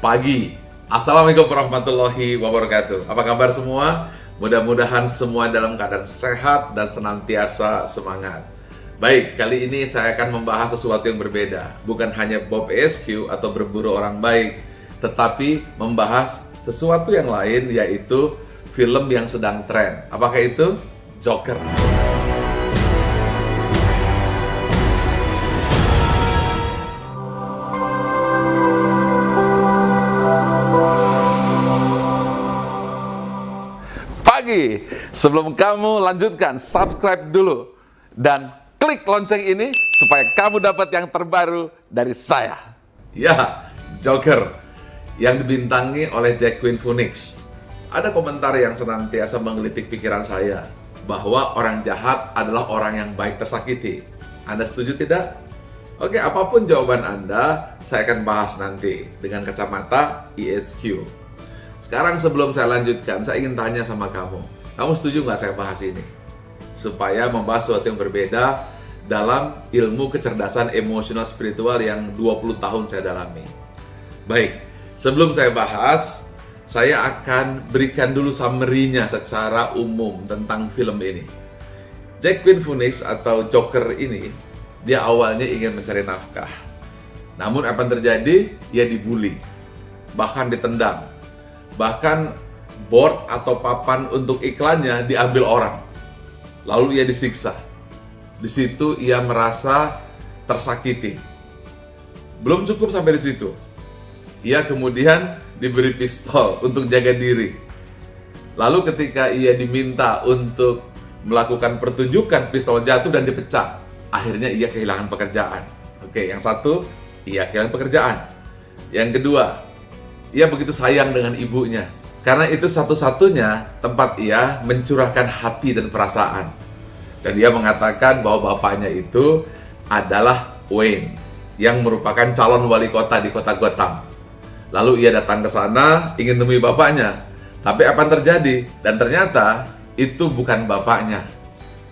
Pagi. Assalamualaikum warahmatullahi wabarakatuh. Apa kabar semua? Mudah-mudahan semua dalam keadaan sehat dan senantiasa semangat. Baik, kali ini saya akan membahas sesuatu yang berbeda. Bukan hanya Bob ESQ atau berburu orang baik, tetapi membahas sesuatu yang lain, yaitu film yang sedang tren. Apakah itu? Joker. Pagi, sebelum kamu lanjutkan, subscribe dulu dan klik lonceng ini supaya kamu dapat yang terbaru dari saya. Ya, Joker yang dibintangi oleh Joaquin Phoenix. Ada komentar yang senantiasa menggelitik pikiran saya bahwa orang jahat adalah orang yang baik tersakiti. Anda setuju tidak? Oke, apapun jawaban Anda, saya akan bahas nanti dengan kacamata ESQ. Sekarang sebelum saya lanjutkan, saya ingin tanya sama kamu. Kamu setuju nggak saya bahas ini? Supaya membahas sesuatu yang berbeda dalam ilmu kecerdasan emosional spiritual yang 20 tahun saya dalami. Baik, sebelum saya bahas, saya akan berikan dulu summary-nya secara umum tentang film ini. Joaquin Phoenix atau Joker ini, dia awalnya ingin mencari nafkah. Namun apa yang terjadi? Ia dibully, bahkan ditendang. Bahkan board atau papan untuk iklannya diambil orang. Lalu ia disiksa. Di situ ia merasa tersakiti. Belum cukup sampai di situ. Ia kemudian diberi pistol untuk jaga diri. Lalu ketika ia diminta untuk melakukan pertunjukan, pistol jatuh dan dipecah. Akhirnya ia kehilangan pekerjaan. Oke, yang satu, ia kehilangan pekerjaan. Yang kedua, ia begitu sayang dengan ibunya, karena itu satu-satunya tempat ia mencurahkan hati dan perasaan. Dan ia mengatakan bahwa bapaknya itu adalah Wayne, yang merupakan calon wali kota di kota Gotham. Lalu ia datang ke sana, ingin temui bapaknya. Tapi apa yang terjadi? Dan ternyata itu bukan bapaknya,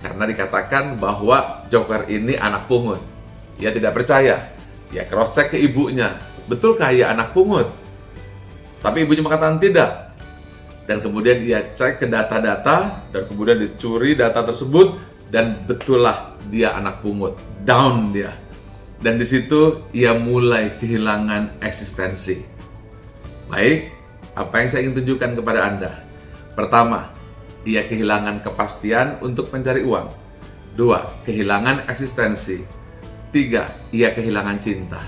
karena dikatakan bahwa Joker ini anak pungut. Ia tidak percaya. Ia cross-check ke ibunya, betulkah ia anak pungut? Tapi ibunya mengatakan tidak. Dan kemudian ia cek ke data-data, dan kemudian dicuri data tersebut, dan betullah dia anak pungut. Down dia. Dan di situ ia mulai kehilangan eksistensi. Baik, apa yang saya ingin tunjukkan kepada Anda? Pertama, ia kehilangan kepastian untuk mencari uang. Dua, kehilangan eksistensi. Tiga, ia kehilangan cinta.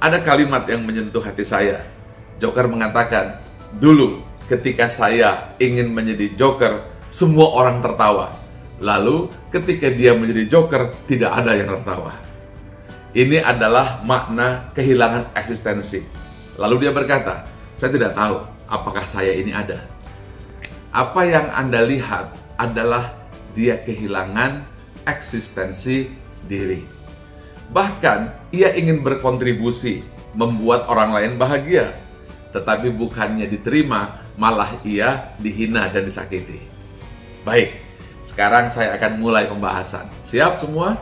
Ada kalimat yang menyentuh hati saya. Joker mengatakan, dulu ketika saya ingin menjadi Joker, semua orang tertawa. Lalu ketika dia menjadi Joker, tidak ada yang tertawa. Ini adalah makna kehilangan eksistensi. Lalu dia berkata, saya tidak tahu apakah saya ini ada. Apa yang Anda lihat adalah dia kehilangan eksistensi diri. Bahkan ia ingin berkontribusi, membuat orang lain bahagia. Tetapi bukannya diterima, malah ia dihina dan disakiti. Baik, sekarang saya akan mulai pembahasan. Siap semua?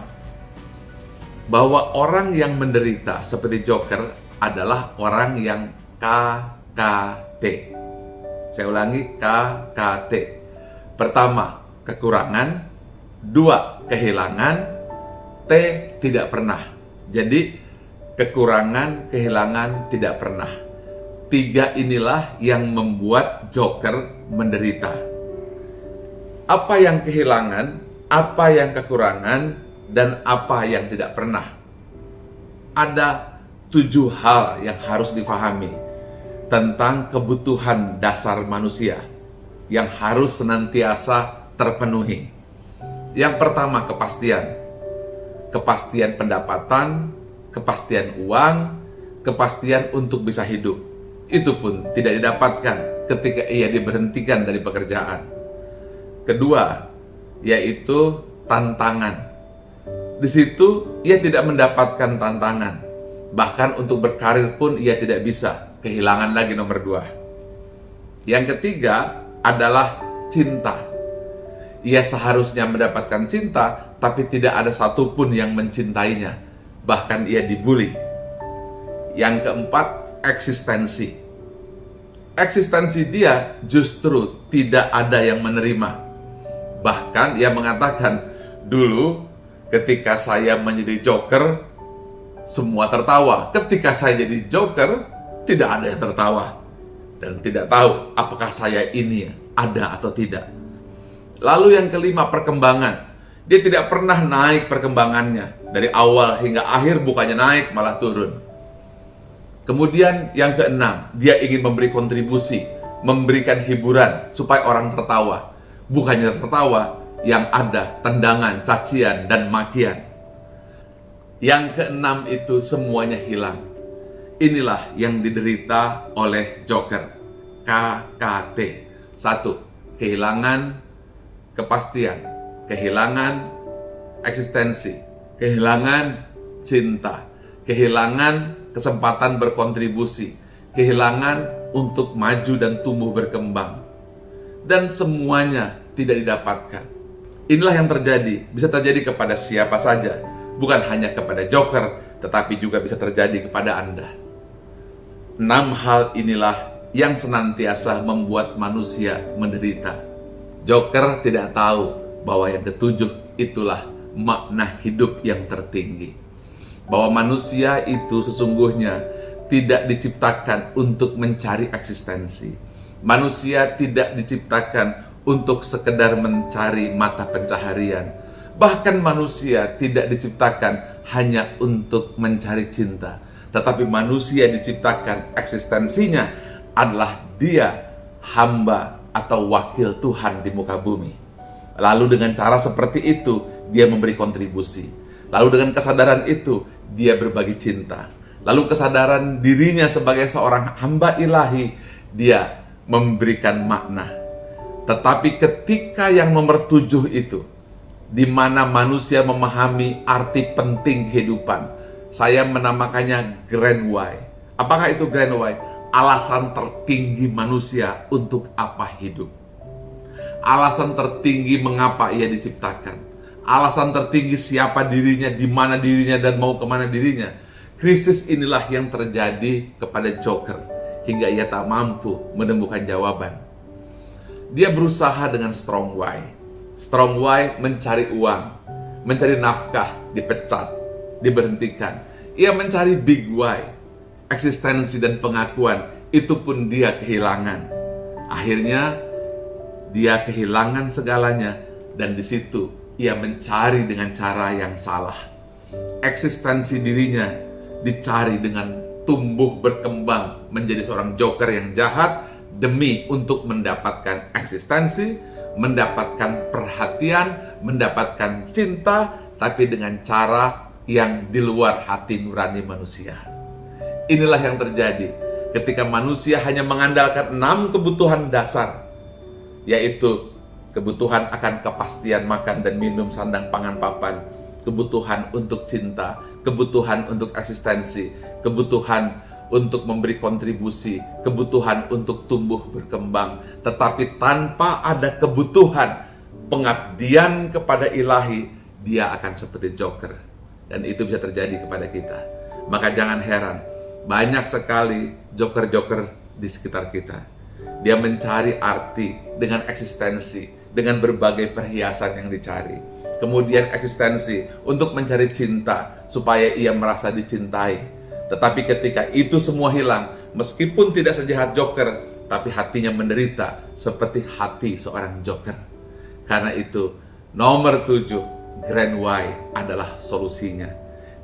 Bahwa orang yang menderita seperti Joker adalah orang yang KKT. Saya ulangi, KKT. Pertama, kekurangan. Dua, kehilangan. T, tidak pernah. Jadi, kekurangan, kehilangan, tidak pernah. Tiga inilah yang membuat Joker menderita. Apa yang kehilangan, apa yang kekurangan, dan apa yang tidak pernah. Ada 7 hal yang harus difahami tentang kebutuhan dasar manusia yang harus senantiasa terpenuhi. Yang pertama, kepastian. Kepastian pendapatan, kepastian uang, kepastian untuk bisa hidup. Itu pun tidak didapatkan ketika ia diberhentikan dari pekerjaan. Kedua, yaitu tantangan. Di situ ia tidak mendapatkan tantangan. Bahkan untuk berkarir pun ia tidak bisa. Kehilangan lagi nomor 2. Yang ketiga adalah cinta. Ia seharusnya mendapatkan cinta, tapi tidak ada satupun yang mencintainya. Bahkan ia dibully. Yang keempat, eksistensi. Eksistensi dia justru tidak ada yang menerima. Bahkan ia mengatakan, dulu ketika saya menjadi joker, semua tertawa. Ketika saya jadi joker, tidak ada yang tertawa. Dan tidak tahu apakah saya ini ada atau tidak. Lalu yang kelima, perkembangan. Dia tidak pernah naik perkembangannya. Dari awal hingga akhir bukannya naik, malah turun. Kemudian yang keenam, dia ingin memberi kontribusi, memberikan hiburan supaya orang tertawa. Bukannya tertawa, yang ada tendangan, cacian, dan makian. Yang keenam itu semuanya hilang. Inilah yang diderita oleh joker. KKT. 1. Kehilangan kepastian, kehilangan eksistensi, kehilangan cinta, kehilangan kesempatan berkontribusi, kehilangan untuk maju dan tumbuh berkembang. Dan semuanya tidak didapatkan. Inilah yang terjadi, bisa terjadi kepada siapa saja, bukan hanya kepada joker, tetapi juga bisa terjadi kepada Anda. 6 hal inilah yang senantiasa membuat manusia menderita. Joker tidak tahu bahwa yang ketujuh itulah makna hidup yang tertinggi. Bahwa manusia itu sesungguhnya tidak diciptakan untuk mencari eksistensi. Manusia tidak diciptakan untuk sekedar mencari mata pencaharian. Bahkan manusia tidak diciptakan hanya untuk mencari cinta. Tetapi manusia diciptakan eksistensinya adalah dia hamba atau wakil Tuhan di muka bumi. Lalu dengan cara seperti itu, dia memberi kontribusi. Lalu dengan kesadaran itu, dia berbagi cinta. Lalu kesadaran dirinya sebagai seorang hamba ilahi, dia memberikan makna. Tetapi ketika yang nomor 7 itu, di mana manusia memahami arti penting kehidupan, saya menamakannya Grand Why. Apakah itu Grand Why? Alasan tertinggi manusia untuk apa hidup. Alasan tertinggi mengapa ia diciptakan. Alasan tertinggi siapa dirinya, di mana dirinya, dan mau kemana dirinya. Krisis inilah yang terjadi kepada joker, hingga ia tak mampu menemukan jawaban. Dia berusaha dengan strong why. Strong why mencari uang, mencari nafkah, dipecat, diberhentikan. Ia mencari big why, eksistensi dan pengakuan, itu pun dia kehilangan. Akhirnya, dia kehilangan segalanya, dan di situ ia mencari dengan cara yang salah. Eksistensi dirinya dicari dengan tumbuh berkembang menjadi seorang joker yang jahat demi untuk mendapatkan eksistensi, mendapatkan perhatian, mendapatkan cinta, tapi dengan cara yang di luar hati nurani manusia. Inilah yang terjadi ketika manusia hanya mengandalkan 6 kebutuhan dasar, yaitu kebutuhan akan kepastian makan dan minum, sandang pangan papan, kebutuhan untuk cinta, kebutuhan untuk eksistensi, kebutuhan untuk memberi kontribusi, kebutuhan untuk tumbuh berkembang. Tetapi tanpa ada kebutuhan pengabdian kepada ilahi, dia akan seperti joker. Dan itu bisa terjadi kepada kita. Maka jangan heran, banyak sekali joker-joker di sekitar kita. Dia mencari arti dengan eksistensi, dengan berbagai perhiasan yang dicari. Kemudian eksistensi untuk mencari cinta, supaya ia merasa dicintai. Tetapi ketika itu semua hilang, meskipun tidak sejahat joker, tapi hatinya menderita seperti hati seorang joker. Karena itu, nomor 7, Grand Why adalah solusinya.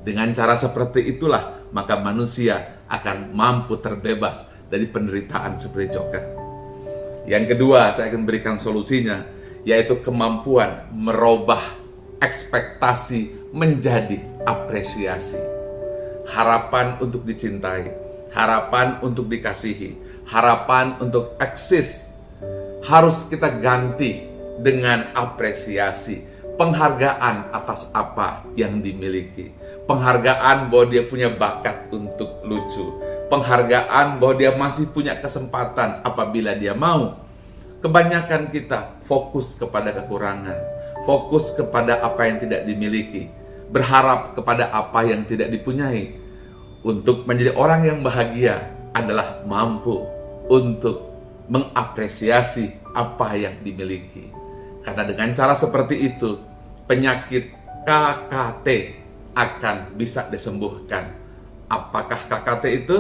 Dengan cara seperti itulah, maka manusia akan mampu terbebas dari penderitaan seperti joker. Yang kedua, saya akan berikan solusinya, yaitu kemampuan merubah ekspektasi menjadi apresiasi. Harapan untuk dicintai, harapan untuk dikasihi, harapan untuk eksis harus kita ganti dengan apresiasi, penghargaan atas apa yang dimiliki, penghargaan bahwa dia punya bakat untuk lucu, penghargaan bahwa dia masih punya kesempatan apabila dia mau. Kebanyakan kita fokus kepada kekurangan, fokus kepada apa yang tidak dimiliki, berharap kepada apa yang tidak dipunyai. Untuk menjadi orang yang bahagia, adalah mampu untuk mengapresiasi apa yang dimiliki. Karena dengan cara seperti itu, penyakit KKT akan bisa disembuhkan. Apakah KKT itu?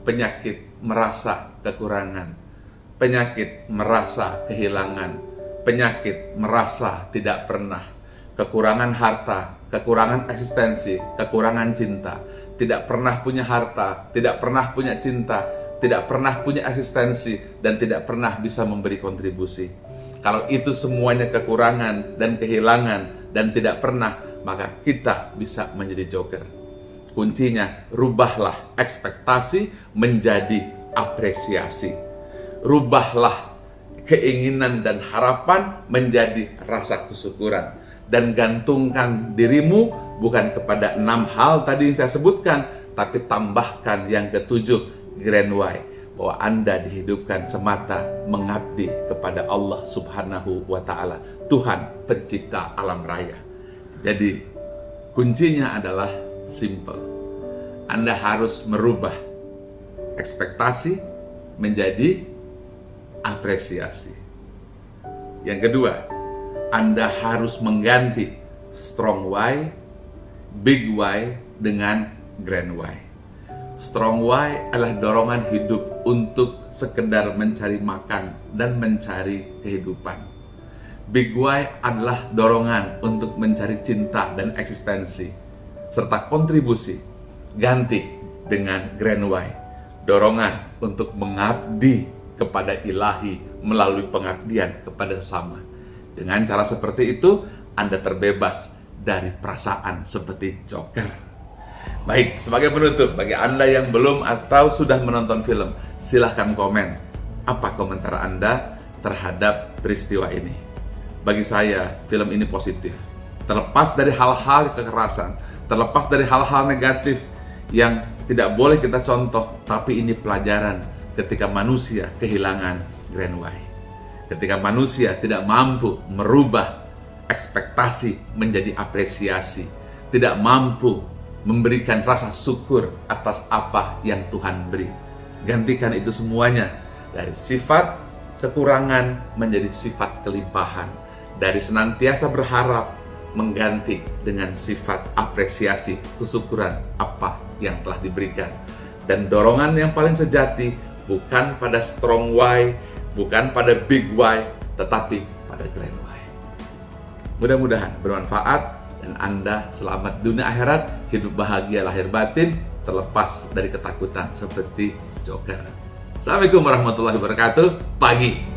Penyakit merasa kekurangan, penyakit merasa kehilangan, penyakit merasa tidak pernah, kekurangan harta, kekurangan eksistensi, kekurangan cinta, tidak pernah punya harta, tidak pernah punya cinta, tidak pernah punya eksistensi, dan tidak pernah bisa memberi kontribusi. Kalau itu semuanya kekurangan dan kehilangan dan tidak pernah, maka kita bisa menjadi joker. Kuncinya, rubahlah ekspektasi menjadi apresiasi. Rubahlah keinginan dan harapan menjadi rasa kesyukuran. Dan gantungkan dirimu bukan kepada 6 hal tadi yang saya sebutkan, tapi tambahkan yang ketujuh, Grand Why, bahwa Anda dihidupkan semata mengabdi kepada Allah Subhanahu wa Ta'ala, Tuhan pencipta alam raya. Jadi kuncinya adalah simple. Anda harus merubah ekspektasi menjadi apresiasi. Yang kedua, Anda harus mengganti strong why, big why dengan grand why. Strong why adalah dorongan hidup untuk sekedar mencari makan dan mencari kehidupan. Big why adalah dorongan untuk mencari cinta dan eksistensi serta kontribusi. Ganti dengan grand why, dorongan untuk mengabdi kepada ilahi melalui pengabdian kepada sesama. Dengan cara seperti itu, Anda terbebas dari perasaan seperti joker. Baik, sebagai penutup, bagi Anda yang belum atau sudah menonton film, silahkan komen apa komentar Anda terhadap peristiwa ini. Bagi saya, film ini positif. Terlepas dari hal-hal kekerasan, terlepas dari hal-hal negatif yang tidak boleh kita contoh, tapi ini pelajaran ketika manusia kehilangan grand why. Ketika manusia tidak mampu merubah ekspektasi menjadi apresiasi, tidak mampu memberikan rasa syukur atas apa yang Tuhan beri. Gantikan itu semuanya dari sifat kekurangan menjadi sifat kelimpahan, dari senantiasa berharap mengganti dengan sifat apresiasi, kesyukuran apa yang telah diberikan. Dan dorongan yang paling sejati bukan pada strong why, bukan pada big why, tetapi pada grand why. Mudah-mudahan bermanfaat dan Anda selamat dunia akhirat, hidup bahagia lahir batin, terlepas dari ketakutan seperti joker. Assalamualaikum warahmatullahi wabarakatuh. Pagi.